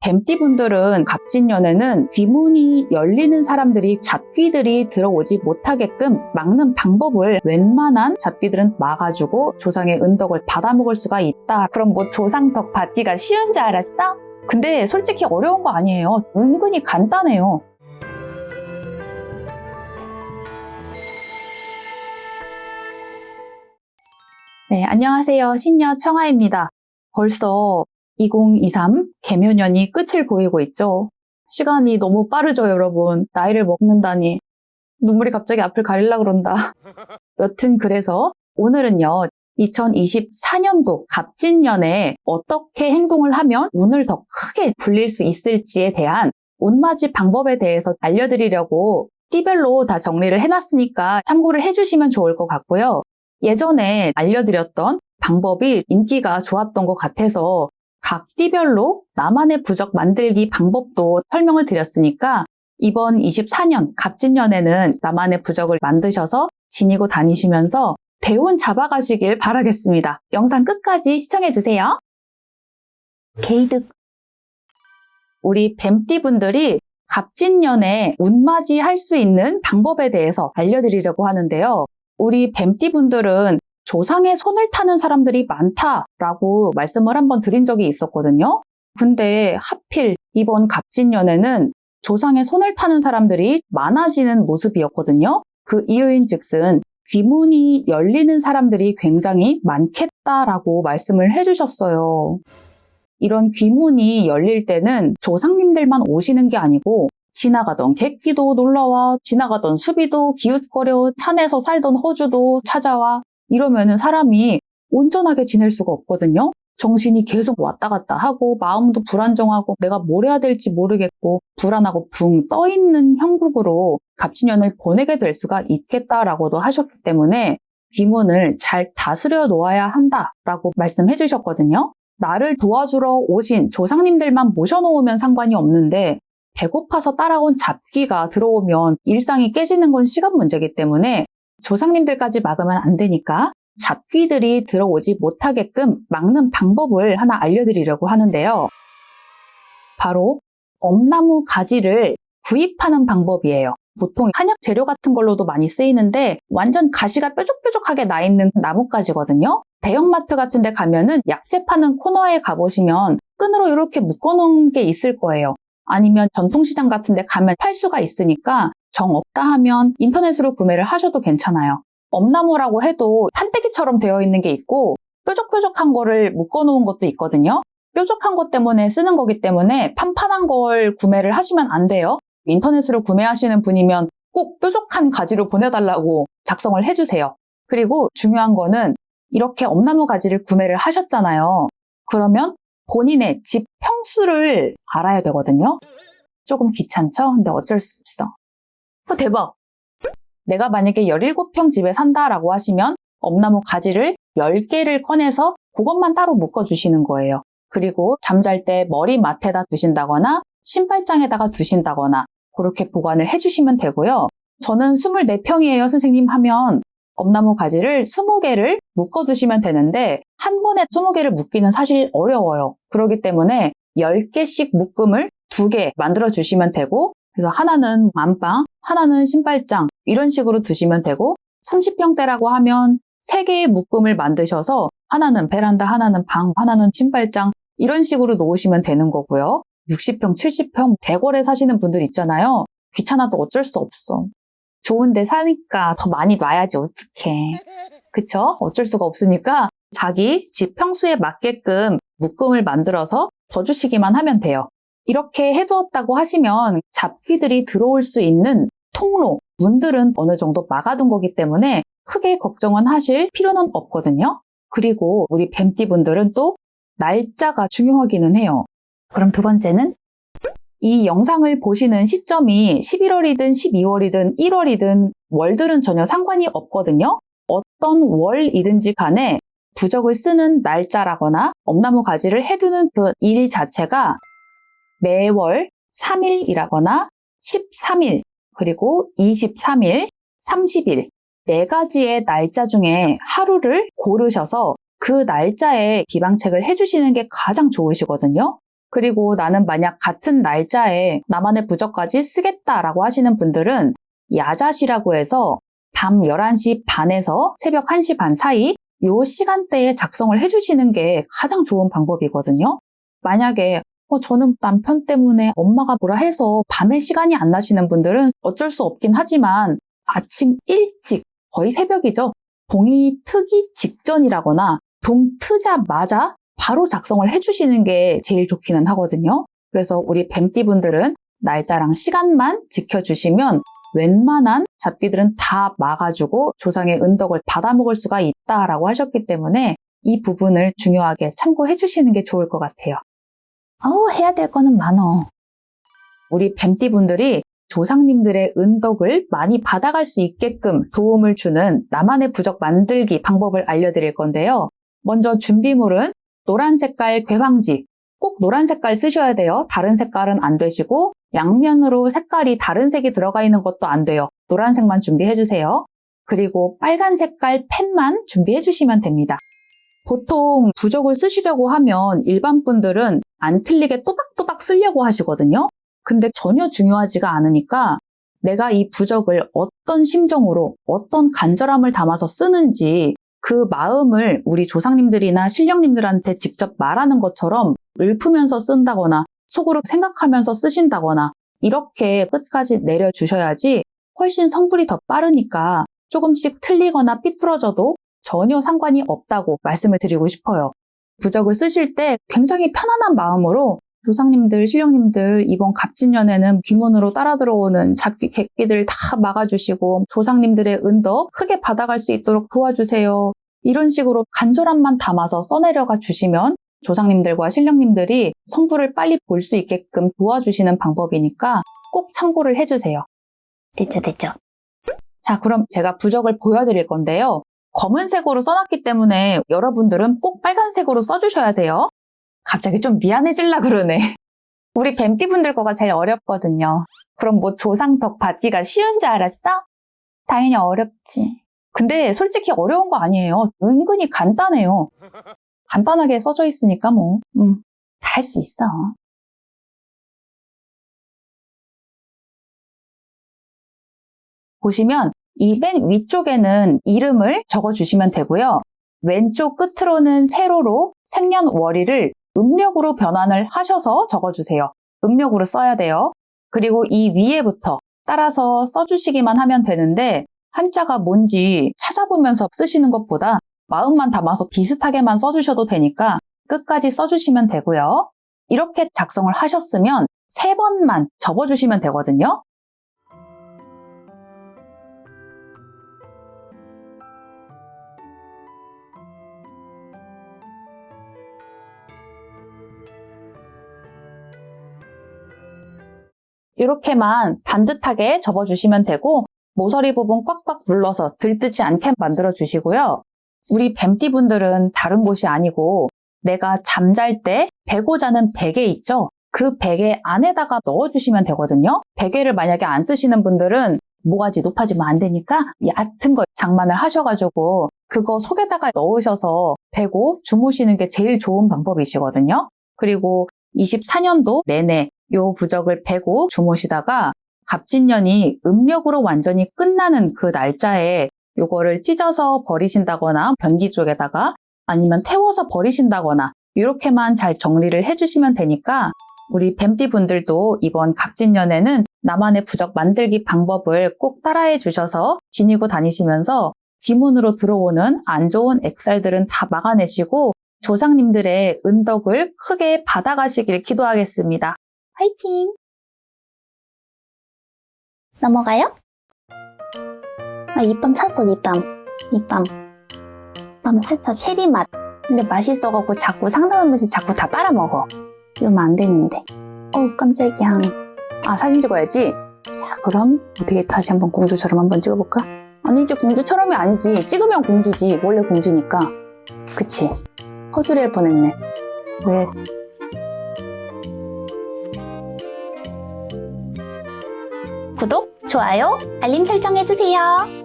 뱀띠분들은 갑진년에는 귀문이 열리는 사람들이 잡귀들이 들어오지 못하게끔 막는 방법을 웬만한 잡귀들은 막아주고 조상의 은덕을 받아먹을 수가 있다. 그럼 뭐 조상덕 받기가 쉬운 줄 알았어? 근데 솔직히 어려운 거 아니에요. 은근히 간단해요. 네, 안녕하세요. 신녀 청아입니다. 벌써 2023 개묘년이 끝을 보이고 있죠. 시간이 너무 빠르죠, 여러분. 나이를 먹는다니. 눈물이 갑자기 앞을 가리려 그런다. 여튼 그래서 오늘은요, 2024년도 갑진년에 어떻게 행동을 하면 운을 더 크게 불릴 수 있을지에 대한 운맞이 방법에 대해서 알려드리려고 띠별로 다 정리를 해놨으니까 참고를 해주시면 좋을 것 같고요. 예전에 알려드렸던 방법이 인기가 좋았던 것 같아서 각 띠별로 나만의 부적 만들기 방법도 설명을 드렸으니까 이번 24년 갑진년에는 나만의 부적을 만드셔서 지니고 다니시면서 대운 잡아가시길 바라겠습니다. 영상 끝까지 시청해주세요. 게이득. 우리 뱀띠분들이 갑진년에 운맞이 할 수 있는 방법에 대해서 알려드리려고 하는데요. 우리 뱀띠분들은 조상의 손을 타는 사람들이 많다라고 말씀을 한번 드린 적이 있었거든요. 근데 하필 이번 갑진년에는 조상의 손을 타는 사람들이 많아지는 모습이었거든요. 그 이유인즉슨 귀문이 열리는 사람들이 굉장히 많겠다라고 말씀을 해주셨어요. 이런 귀문이 열릴 때는 조상님들만 오시는 게 아니고 지나가던 객기도 놀러와, 지나가던 수비도 기웃거려, 산에서 살던 허주도 찾아와, 이러면은 사람이 온전하게 지낼 수가 없거든요. 정신이 계속 왔다 갔다 하고 마음도 불안정하고 내가 뭘 해야 될지 모르겠고 불안하고 붕 떠있는 형국으로 갑진년을 보내게 될 수가 있겠다라고도 하셨기 때문에 귀문을 잘 다스려 놓아야 한다라고 말씀해 주셨거든요. 나를 도와주러 오신 조상님들만 모셔놓으면 상관이 없는데 배고파서 따라온 잡귀가 들어오면 일상이 깨지는 건 시간 문제이기 때문에 조상님들까지 막으면 안 되니까 잡귀들이 들어오지 못하게끔 막는 방법을 하나 알려드리려고 하는데요. 바로 엄나무 가지를 구입하는 방법이에요. 보통 한약 재료 같은 걸로도 많이 쓰이는데 완전 가시가 뾰족뾰족하게 나 있는 나뭇가지거든요. 대형마트 같은 데 가면은 약재 파는 코너에 가보시면 끈으로 이렇게 묶어놓은 게 있을 거예요. 아니면 전통시장 같은 데 가면 팔 수가 있으니까 정 없다 하면 인터넷으로 구매를 하셔도 괜찮아요. 엄나무라고 해도 판때기처럼 되어 있는 게 있고 뾰족뾰족한 거를 묶어놓은 것도 있거든요. 뾰족한 것 때문에 쓰는 거기 때문에 판판한 걸 구매를 하시면 안 돼요. 인터넷으로 구매하시는 분이면 꼭 뾰족한 가지로 보내달라고 작성을 해주세요. 그리고 중요한 거는 이렇게 엄나무 가지를 구매를 하셨잖아요. 그러면 본인의 집 평수를 알아야 되거든요. 조금 귀찮죠? 근데 어쩔 수 없어. 대박! 내가 만약에 17평 집에 산다라고 하시면 엄나무 가지를 10개를 꺼내서 그것만 따로 묶어주시는 거예요. 그리고 잠잘 때 머리맡에다 두신다거나 신발장에다가 두신다거나 그렇게 보관을 해주시면 되고요. 저는 24평이에요, 선생님 하면 엄나무 가지를 20개를 묶어두시면 되는데 한 번에 20개를 묶기는 사실 어려워요. 그렇기 때문에 10개씩 묶음을 2개 만들어주시면 되고 그래서 하나는 안방, 하나는 신발장 이런 식으로 두시면 되고 30평대라고 하면 3개의 묶음을 만드셔서 하나는 베란다, 하나는 방, 하나는 신발장 이런 식으로 놓으시면 되는 거고요. 60평, 70평 대궐에 사시는 분들 있잖아요. 귀찮아도 어쩔 수 없어. 좋은데 사니까 더 많이 놔야지 어떡해. 그쵸? 어쩔 수가 없으니까 자기 집 평수에 맞게끔 묶음을 만들어서 둬주시기만 하면 돼요. 이렇게 해두었다고 하시면 잡귀들이 들어올 수 있는 통로, 문들은 어느 정도 막아둔 거기 때문에 크게 걱정은 하실 필요는 없거든요. 그리고 우리 뱀띠분들은 또 날짜가 중요하기는 해요. 그럼 두 번째는 이 영상을 보시는 시점이 11월이든 12월이든 1월이든 월들은 전혀 상관이 없거든요. 어떤 월이든지 간에 부적을 쓰는 날짜라거나 엄나무 가지를 해두는 그 일 자체가 매월 3일이라거나 13일, 그리고 23일, 30일, 4가지의 날짜 중에 하루를 고르셔서 그 날짜에 기방책을 해주시는 게 가장 좋으시거든요. 그리고 나는 만약 같은 날짜에 나만의 부적까지 쓰겠다라고 하시는 분들은 야잣이라고 해서 밤 11시 반에서 새벽 1시 반 사이 요 시간대에 작성을 해주시는 게 가장 좋은 방법이거든요. 만약에 저는 남편 때문에 엄마가 뭐라 해서 밤에 시간이 안 나시는 분들은 어쩔 수 없긴 하지만 아침 일찍, 거의 새벽이죠. 동이 트기 직전이라거나 동 트자마자 바로 작성을 해주시는 게 제일 좋기는 하거든요. 그래서 우리 뱀띠분들은 날짜랑 시간만 지켜주시면 웬만한 잡귀들은 다 막아주고 조상의 은덕을 받아먹을 수가 있다라고 하셨기 때문에 이 부분을 중요하게 참고해 주시는 게 좋을 것 같아요. 해야 될 거는 많어. 우리 뱀띠분들이 조상님들의 은덕을 많이 받아갈 수 있게끔 도움을 주는 나만의 부적 만들기 방법을 알려드릴 건데요. 먼저 준비물은 노란 색깔 괴황지, 꼭 노란 색깔 쓰셔야 돼요. 다른 색깔은 안 되시고 양면으로 색깔이 다른 색이 들어가 있는 것도 안 돼요. 노란색만 준비해 주세요. 그리고 빨간 색깔 펜만 준비해 주시면 됩니다. 보통 부적을 쓰시려고 하면 일반 분들은 안 틀리게 또박또박 쓰려고 하시거든요. 근데 전혀 중요하지가 않으니까 내가 이 부적을 어떤 심정으로 어떤 간절함을 담아서 쓰는지 그 마음을 우리 조상님들이나 신령님들한테 직접 말하는 것처럼 읊으면서 쓴다거나 속으로 생각하면서 쓰신다거나 이렇게 끝까지 내려주셔야지 훨씬 성불이 더 빠르니까 조금씩 틀리거나 삐뚤어져도 전혀 상관이 없다고 말씀을 드리고 싶어요. 부적을 쓰실 때 굉장히 편안한 마음으로 조상님들, 신령님들 이번 갑진년에는 귀문으로 따라 들어오는 잡귀, 객귀들 다 막아주시고 조상님들의 은덕 크게 받아갈 수 있도록 도와주세요. 이런 식으로 간절함만 담아서 써내려가 주시면 조상님들과 신령님들이 성불을 빨리 볼 수 있게끔 도와주시는 방법이니까 꼭 참고를 해주세요. 됐죠. 자, 그럼 제가 부적을 보여드릴 건데요. 검은색으로 써놨기 때문에 여러분들은 꼭 빨간색으로 써주셔야 돼요. 갑자기 좀 미안해질라 그러네. 우리 뱀띠분들 거가 제일 어렵거든요. 그럼 뭐 조상 덕 받기가 쉬운 줄 알았어? 당연히 어렵지. 근데 솔직히 어려운 거 아니에요. 은근히 간단해요. 간단하게 써져 있으니까 다 할 수 있어. 보시면 이 맨 위쪽에는 이름을 적어주시면 되고요. 왼쪽 끝으로는 세로로 생년월일을 음력으로 변환을 하셔서 적어주세요. 음력으로 써야 돼요. 그리고 이 위에부터 따라서 써주시기만 하면 되는데 한자가 뭔지 찾아보면서 쓰시는 것보다 마음만 담아서 비슷하게만 써주셔도 되니까 끝까지 써주시면 되고요. 이렇게 작성을 하셨으면 3번만 접어주시면 되거든요. 이렇게만 반듯하게 접어주시면 되고 모서리 부분 꽉꽉 눌러서 들뜨지 않게 만들어주시고요. 우리 뱀띠분들은 다른 곳이 아니고 내가 잠잘 때 베고 자는 베개 있죠? 그 베개 안에다가 넣어주시면 되거든요. 베개를 만약에 안 쓰시는 분들은 모가지 높아지면 안 되니까 얕은 거 장만을 하셔가지고 그거 속에다가 넣으셔서 베고 주무시는 게 제일 좋은 방법이시거든요. 그리고 24년도 내내 요 부적을 베고 주무시다가 갑진년이 음력으로 완전히 끝나는 그 날짜에 요거를 찢어서 버리신다거나 변기 쪽에다가 아니면 태워서 버리신다거나 이렇게만 잘 정리를 해주시면 되니까 우리 뱀띠분들도 이번 갑진년에는 나만의 부적 만들기 방법을 꼭 따라해 주셔서 지니고 다니시면서 귀문으로 들어오는 안 좋은 액살들은 다 막아내시고 조상님들의 은덕을 크게 받아가시길 기도하겠습니다. 화이팅! 넘어가요? 립밤 샀어, 립밤. 립밤 샀어, 체리 맛. 근데 맛있어갖고 자꾸 상담하면서 자꾸 다 빨아먹어. 이러면 안 되는데. 깜짝이야. 사진 찍어야지. 자, 그럼 어떻게 다시 한번 공주처럼 한번 찍어볼까? 아니지, 공주처럼이 아니지. 찍으면 공주지. 원래 공주니까. 그치? 허술해 할 뻔했네. 왜? 구독, 좋아요, 알림 설정해주세요.